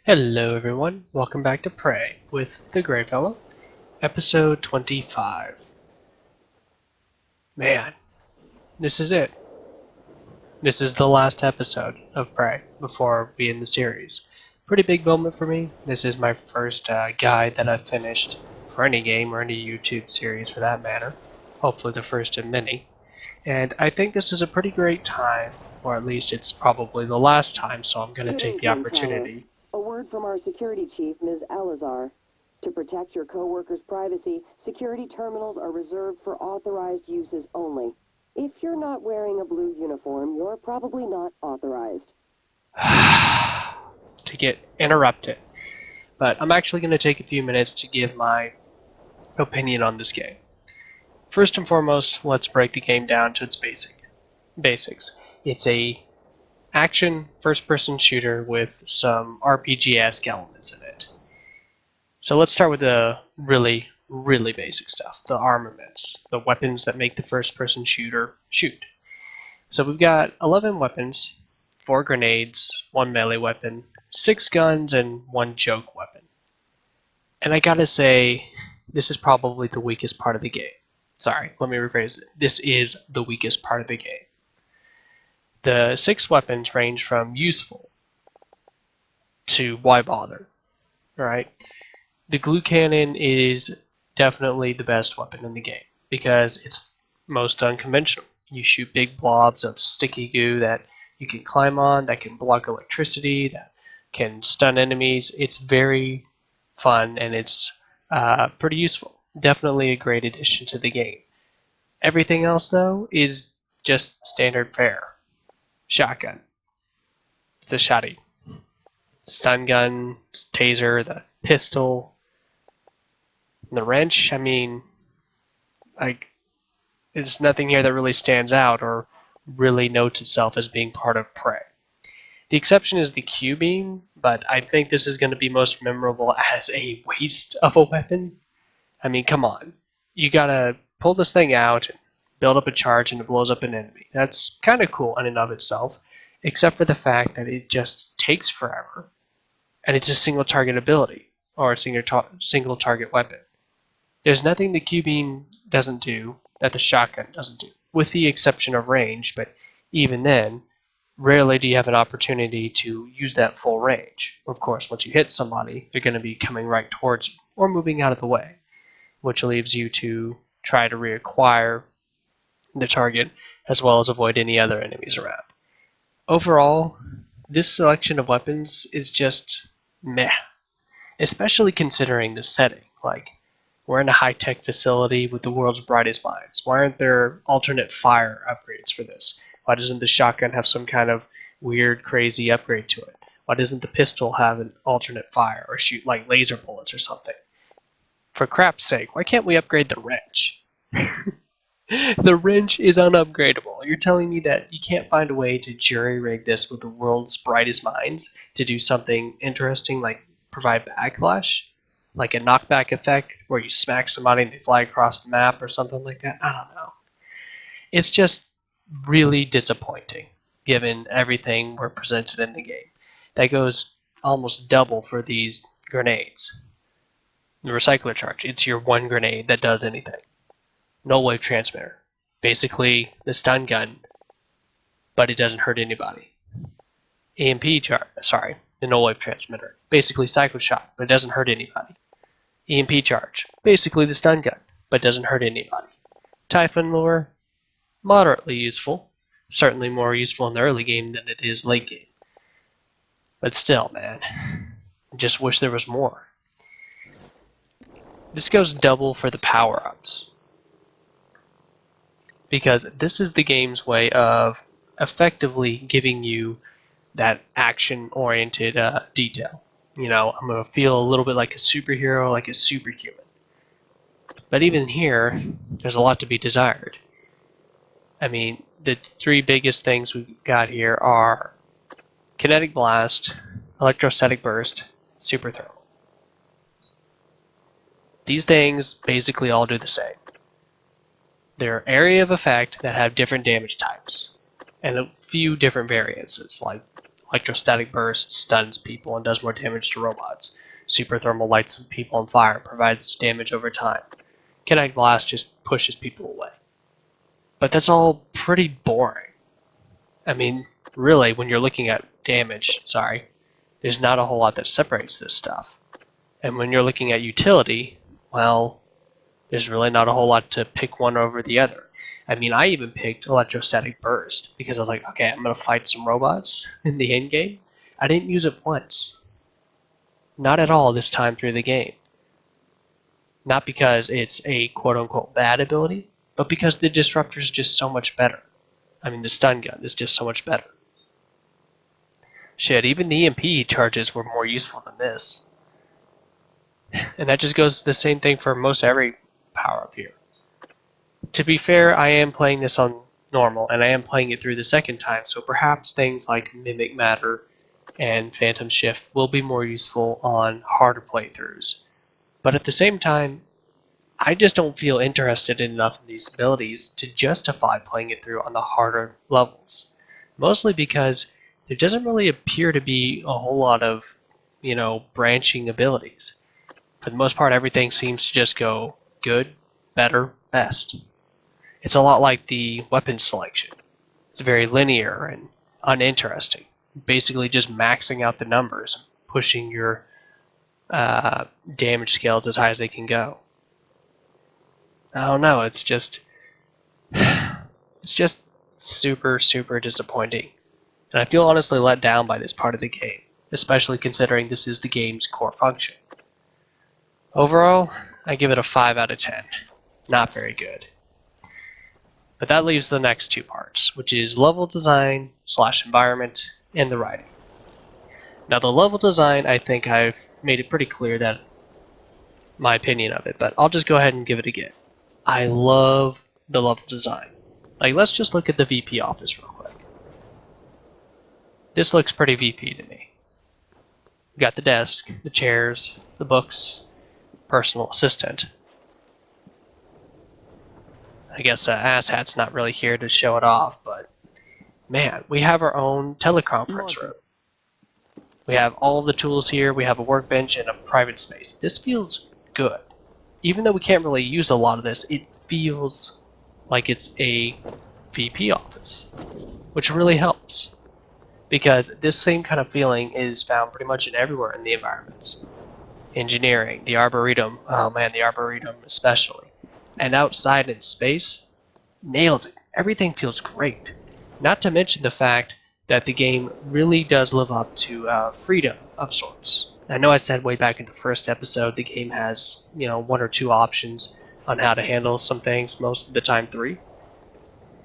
Hello everyone, welcome back to Prey with the Grey Fellow, episode 25. Man, this is it. This is the last episode of Prey before we end the series. Pretty big moment for me. This is my first guide that I've finished for any game or any YouTube series for that matter. Hopefully the first of many. And I think this is a pretty great time, or at least it's probably the last time, so I'm going to Good take the evening, Talos. opportunity. A word from our security chief, Ms. Alazar. To protect your co-workers' privacy, security terminals are reserved for authorized uses only. If you're not wearing a blue uniform, you're probably not authorized. To get interrupted. But I'm actually going to take a few minutes to give my opinion on this game. First and foremost, let's break the game down to its basics. It's a action first-person shooter with some RPG-esque elements in it. So let's start with the really basic stuff, the armaments, the weapons that make the first-person shooter shoot. So we've got 11 weapons, 4 grenades, 1 melee weapon, 6 guns, and 1 joke weapon. And I gotta say, this is probably the weakest part of the game. Sorry, let me rephrase it. This is the weakest part of the game. The 6 weapons range from useful to why bother, right? The glue cannon is definitely the best weapon in the game because it's most unconventional. You shoot big blobs of sticky goo that you can climb on, that can block electricity, that can stun enemies. It's very fun and it's pretty useful. Definitely a great addition to the game. Everything else, though, is just standard fare. Shotgun. It's a shotty. Stun gun, taser, the pistol, the wrench. I mean, there's nothing here that really stands out or really notes itself as being part of Prey. The exception is the Q-beam, but I think this is going to be most memorable as a waste of a weapon. I mean, come on. You gotta pull this thing out, and build up a charge, and it blows up an enemy. That's kind of cool in and of itself, except for the fact that it just takes forever. And it's a single target ability, or a single target weapon. There's nothing the Q-beam doesn't do that the shotgun doesn't do, with the exception of range, but even then, rarely do you have an opportunity to use that full range. Of course, once you hit somebody, they're going to be coming right towards you, or moving out of the way, which leaves you to try to reacquire the target, as well as avoid any other enemies around. Overall, this selection of weapons is just meh, especially considering the setting. Like, we're in a high-tech facility with the world's brightest minds. Why aren't there alternate fire upgrades for this? Why doesn't the shotgun have some kind of weird, crazy upgrade to it? Why doesn't the pistol have an alternate fire or shoot like laser bullets or something? For crap's sake, why can't we upgrade the wrench? The wrench is unupgradable. You're telling me that you can't find a way to jury-rig this with the world's brightest minds to do something interesting like provide backlash? Like a knockback effect where you smack somebody and they fly across the map or something like that? I don't know. It's just really disappointing given everything we're presented in the game. That goes almost double for these grenades. The recycler charge, it's your one grenade that does anything. Null wave transmitter, basically the stun gun, but it doesn't hurt anybody. The null wave transmitter, basically psycho shot, but it doesn't hurt anybody. EMP charge, basically the stun gun, but doesn't hurt anybody. Typhon lure, moderately useful, certainly more useful in the early game than it is late game. But still, man, I just wish there was more. This goes double for the power-ups, because this is the game's way of effectively giving you that action-oriented detail. You know, I'm going to feel a little bit like a superhero, like a superhuman. But even here, there's a lot to be desired. I mean, the 3 biggest things we've got here are kinetic blast, electrostatic burst, super thermal. These things basically all do the same. They're area of effect that have different damage types, and a few different variances, like Electrostatic burst stuns people and does more damage to robots. Super thermal lights people on fire and provides damage over time. Kinetic blast just pushes people away. But that's all pretty boring. I mean, really, when you're looking at damage, there's not a whole lot that separates this stuff. And when you're looking at utility, well, there's really not a whole lot to pick one over the other. I mean, I even picked Electrostatic Burst because I was like, okay, I'm going to fight some robots in the end game. I didn't use it once. Not at all this time through the game. Not because it's a quote-unquote bad ability, but because the Disruptor is just so much better. I mean, the stun gun is just so much better. Shit, even the EMP charges were more useful than this. And that just goes the same thing for most every power-up here. To be fair, I am playing this on normal, and I am playing it through the second time, so perhaps things like Mimic Matter and Phantom Shift will be more useful on harder playthroughs. But at the same time, I just don't feel interested enough in these abilities to justify playing it through on the harder levels. Mostly because there doesn't really appear to be a whole lot of, branching abilities. For the most part, everything seems to just go good, better, best. It's a lot like the weapon selection. It's very linear and uninteresting. Basically just maxing out the numbers and pushing your damage scales as high as they can go. I don't know, it's just super, super disappointing. And I feel honestly let down by this part of the game, especially considering this is the game's core function. Overall, I give it a 5 out of 10. Not very good. But that leaves the next two parts, which is level design / environment and the writing. Now the level design, I think I've made it pretty clear that my opinion of it, but I'll just go ahead and give it again. I love the level design. Like, let's just look at the VP office real quick. This looks pretty VP to me. We got the desk, the chairs, the books, personal assistant. I guess Asshat's not really here to show it off, but man, we have our own teleconference room. We have all of the tools here, we have a workbench and a private space. This feels good. Even though we can't really use a lot of this, it feels like it's a VP office, which really helps. Because this same kind of feeling is found pretty much everywhere in the environments. Engineering, the Arboretum, oh man, the Arboretum especially. And outside in space, nails it. Everything feels great. Not to mention the fact that the game really does live up to freedom of sorts. I know I said way back in the first episode the game has, 1 or 2 options on how to handle some things, most of the time 3.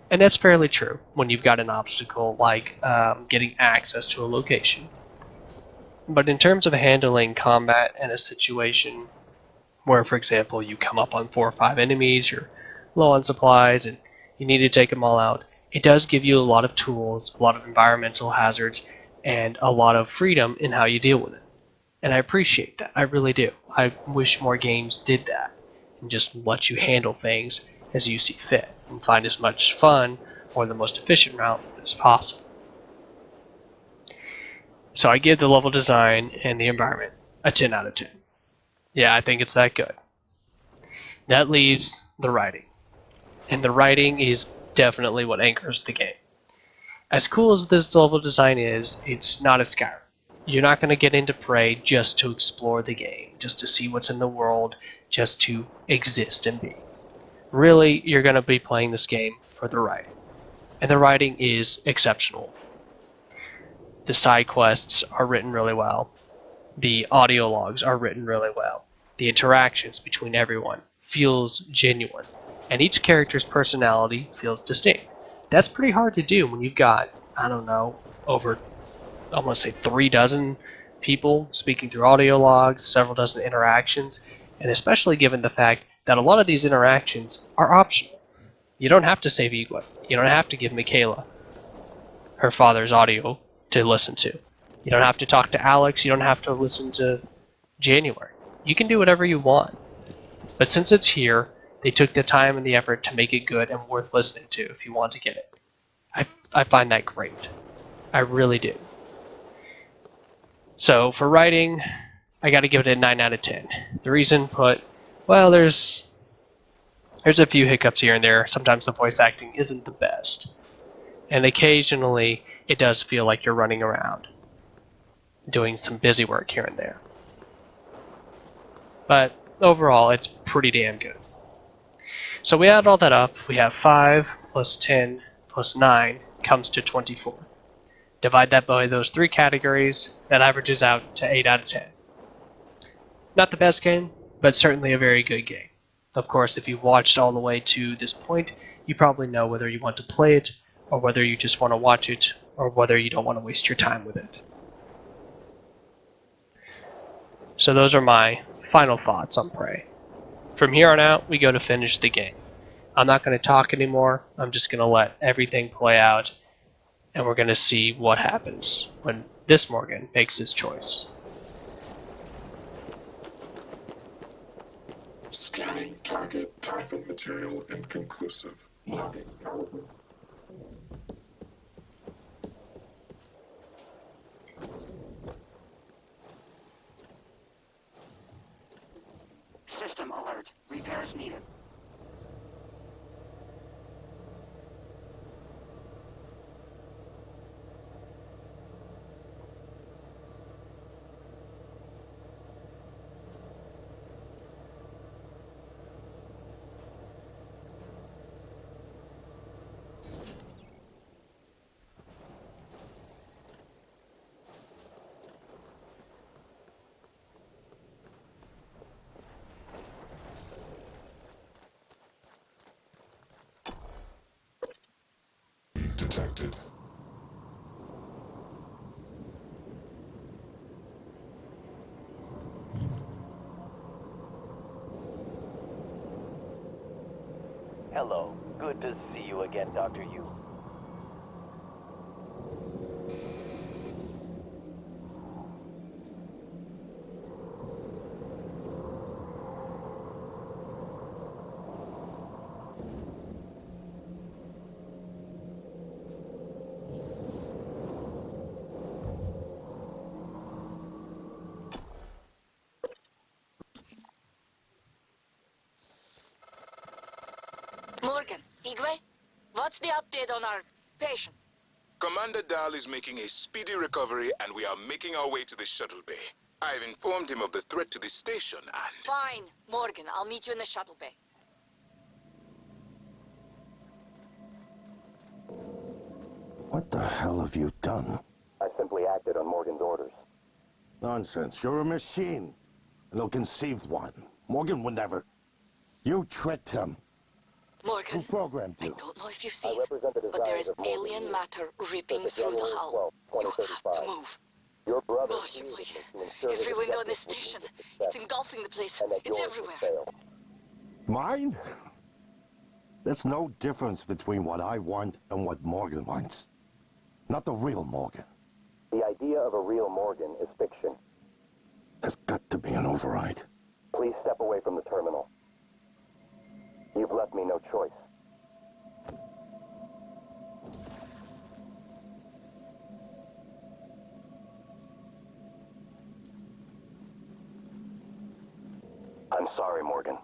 And that's fairly true when you've got an obstacle like getting access to a location. But in terms of handling combat in a situation where, for example, you come up on 4 or 5 enemies, you're low on supplies, and you need to take them all out, it does give you a lot of tools, a lot of environmental hazards, and a lot of freedom in how you deal with it. And I appreciate that, I really do. I wish more games did that, and just let you handle things as you see fit, and find as much fun, or the most efficient route as possible. So I give the level design and the environment a 10 out of 10. Yeah, I think it's that good. That leaves the writing. And the writing is definitely what anchors the game. As cool as this level design is, it's not a Skyrim. You're not going to get into Prey just to explore the game, just to see what's in the world, just to exist and be. Really, you're going to be playing this game for the writing. And the writing is exceptional. The side quests are written really well. The audio logs are written really well. The interactions between everyone feels genuine. And each character's personality feels distinct. That's pretty hard to do when you've got, I don't know, over, I want to say 3 dozen people speaking through audio logs, several dozen interactions, and especially given the fact that a lot of these interactions are optional. You don't have to save Igwa. You don't have to give Michaela her father's audio to listen to. You don't have to talk to Alex. You don't have to listen to January. You can do whatever you want. But since it's here, they took the time and the effort to make it good and worth listening to if you want to get it. I find that great. I really do. So for writing, I got to give it a 9 out of 10. The reason well, there's a few hiccups here and there. Sometimes the voice acting isn't the best. And occasionally it does feel like you're running around, doing some busy work here and there. But overall, it's pretty damn good. So we add all that up, we have 5 plus 10 plus 9 comes to 24. Divide that by those 3 categories, that averages out to 8 out of 10. Not the best game, but certainly a very good game. Of course, if you've watched all the way to this point, you probably know whether you want to play it, or whether you just want to watch it, or whether you don't want to waste your time with it. So those are my final thoughts on Prey. From here on out, we go to finish the game. I'm not going to talk anymore. I'm just going to let everything play out, and we're going to see what happens when this Morgan makes his choice. Scanning target Typhon material inconclusive. Logging. System alert. Repairs needed. Detected. Hello. Good to see you again, Dr. Yu. Morgan, Igwe, what's the update on our patient? Commander Dahl is making a speedy recovery, and we are making our way to the shuttle bay. I've informed him of the threat to the station, and... Fine, Morgan, I'll meet you in the shuttle bay. What the hell have you done? I simply acted on Morgan's orders. Nonsense. You're a machine. An ill-conceived one. Morgan would never... You tricked him. Morgan, Who programmed I you? don't know if you've seen, represent the but there desires is of Morgan alien Yu. matter ripping Since through the January hull. 12, You have to 2035. move. Your brother Gosh, created boy. this to ensure Every his window in objectives this would station, lead to it's success, engulfing the place. and that It's yours would everywhere. fail. Mine? There's no difference between what I want and what Morgan wants. Not the real Morgan. The idea of a real Morgan is fiction. There's got to be an override. Please step away from the terminal. You've left me no choice. I'm sorry, Morgan.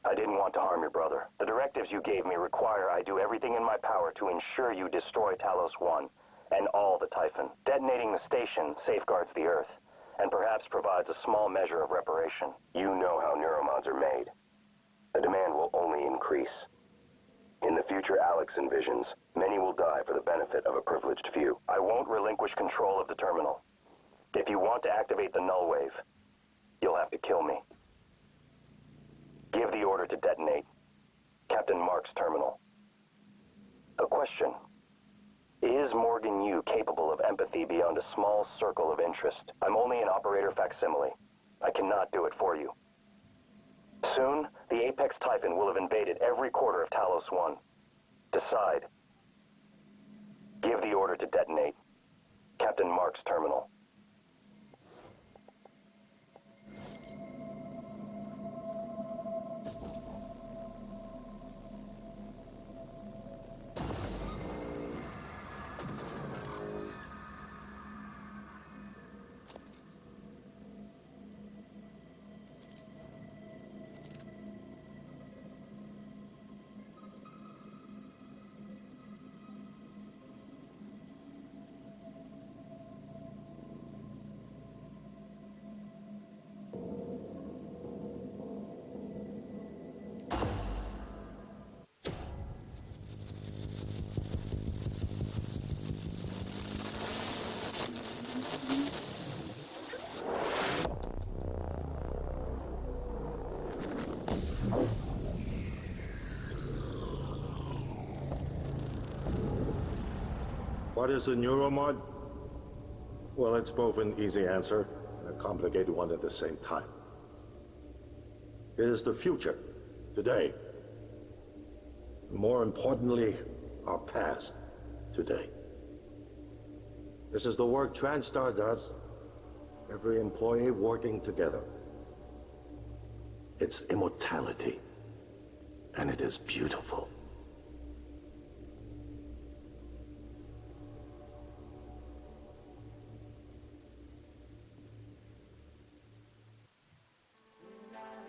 I didn't want to harm your brother. The directives you gave me require I do everything in my power to ensure you destroy Talos 1 and all the Typhon. Detonating the station safeguards the Earth, and perhaps provides a small measure of reparation. You know how neuromods are made. The demand will only increase. In the future Alex envisions, many will die for the benefit of a privileged few. I won't relinquish control of the terminal. If you want to activate the null wave, you'll have to kill me. Give the order to detonate. Captain Mark's terminal. A question. Is Morgan Yu capable of empathy beyond a small circle of interest? I'm only an operator facsimile. I cannot do it for you. Soon, the Apex Typhon will have invaded every quarter of Talos 1. Decide. Give the order to detonate. Captain Mark's terminal. What is a neuromod? Well, it's both an easy answer and a complicated one at the same time. It is the future, today. More importantly, our past, today. This is the work TranStar does. Every employee working together. It's immortality, and it is beautiful.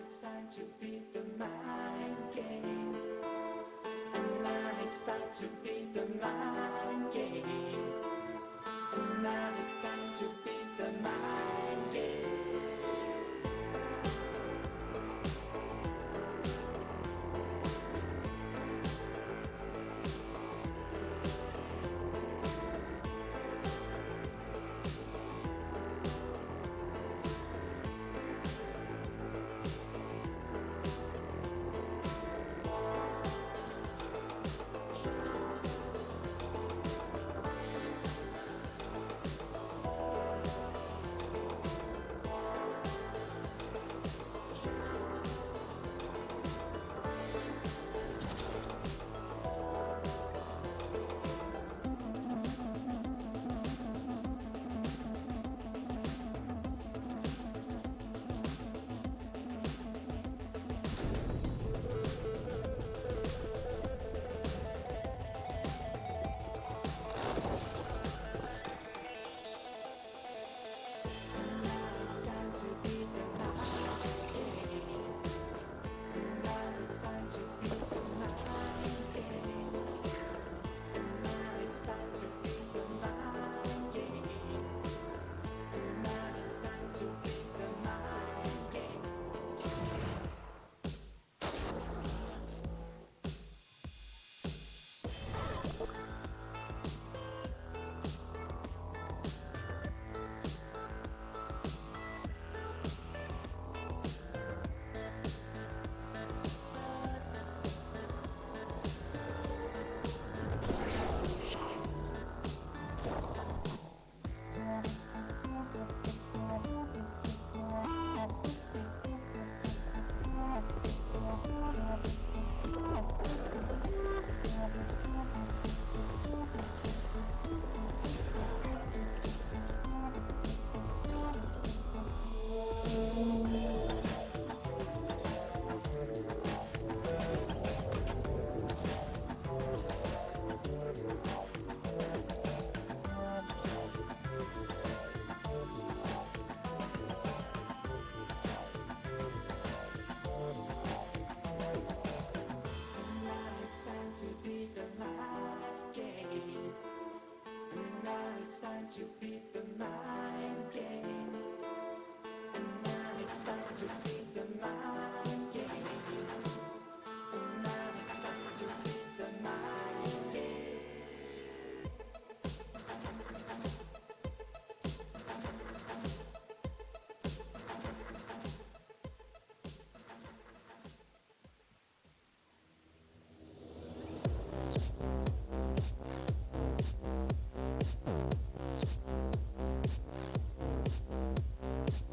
It's time to beat the mind game. And now it's time to beat the mind game. And now it's time to beat the mind game.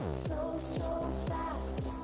So fast.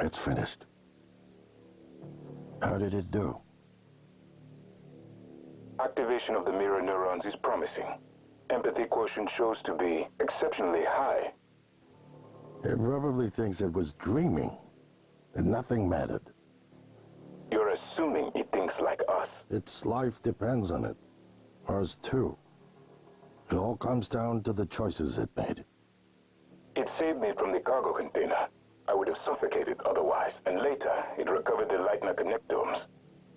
It's finished. How did it do? Activation of the mirror neurons is promising. Empathy quotient shows to be exceptionally high. It probably thinks it was dreaming, and nothing mattered. You're assuming it thinks like us. Its life depends on it. Ours too. It all comes down to the choices it made. It saved me from the cargo container. I would have suffocated otherwise, and later it recovered the Leitner connectomes.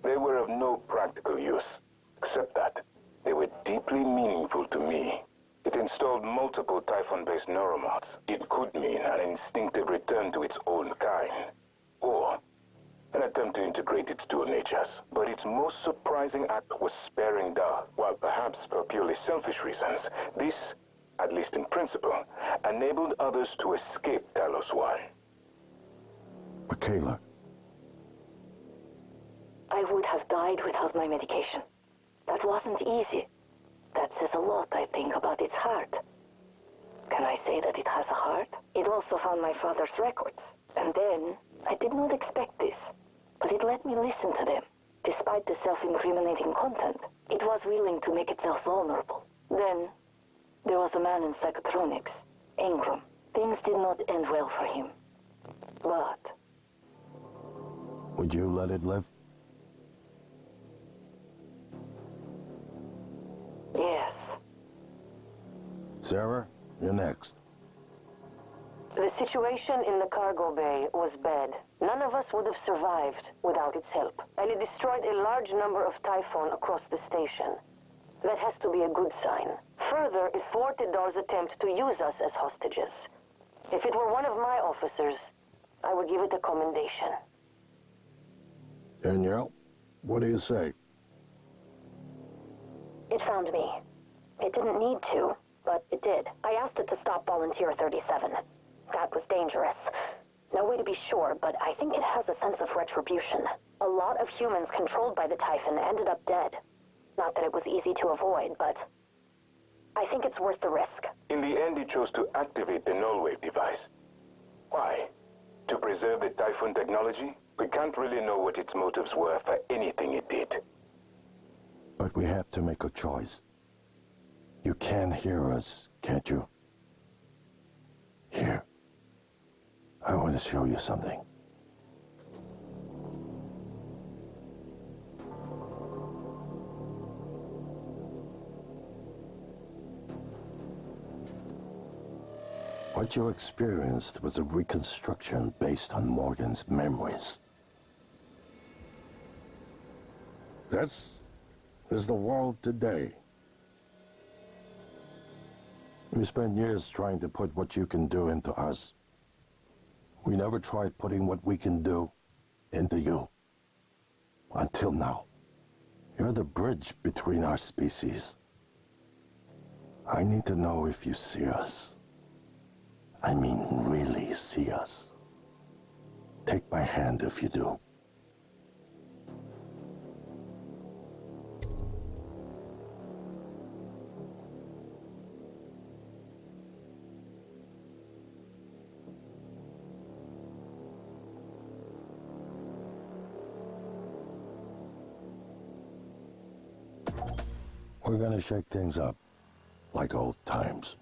They were of no practical use, except that they were deeply meaningful to me. It installed multiple Typhon-based neuromods. It could mean an instinctive return to its own kind, or an attempt to integrate its dual natures. But its most surprising act was sparing Da. While perhaps for purely selfish reasons, this, at least in principle, enabled others to escape Talos 1. Michaela, I would have died without my medication. That wasn't easy. That says a lot, I think, about its heart. Can I say that it has a heart? It also found my father's records. And then, I did not expect this, but it let me listen to them. Despite the self-incriminating content, it was willing to make itself vulnerable. Then, there was a man in psychotronics, Ingram. Things did not end well for him. But would you let it live? yes, Sarah, you're next. the situation in the cargo bay was bad. None of us would have survived without its help, and it destroyed a large number of Typhon across the station. That has to be a good sign. Further, it thwarted Dar's attempt to use us as hostages. If it were one of my officers, I would give it a commendation. Danielle, what do you say? It found me. It didn't need to, but it did. I asked it to stop Volunteer 37. That was dangerous. No way to be sure, but I think it has a sense of retribution. A lot of humans controlled by the Typhon ended up dead. Not that it was easy to avoid, but I think it's worth the risk. In the end, it chose to activate the null-wave device. Why? To preserve the Typhon technology? We can't really know what its motives were for anything it did. But we have to make a choice. You can hear us, can't you? Here. I want to show you something. What you experienced was a reconstruction based on Morgan's memories. This is the world today. We spent years trying to put what you can do into us. We never tried putting what we can do into you. Until now. You're the bridge between our species. I need to know if you see us. I mean, really see us. Take my hand if you do. We're gonna shake things up, like old times.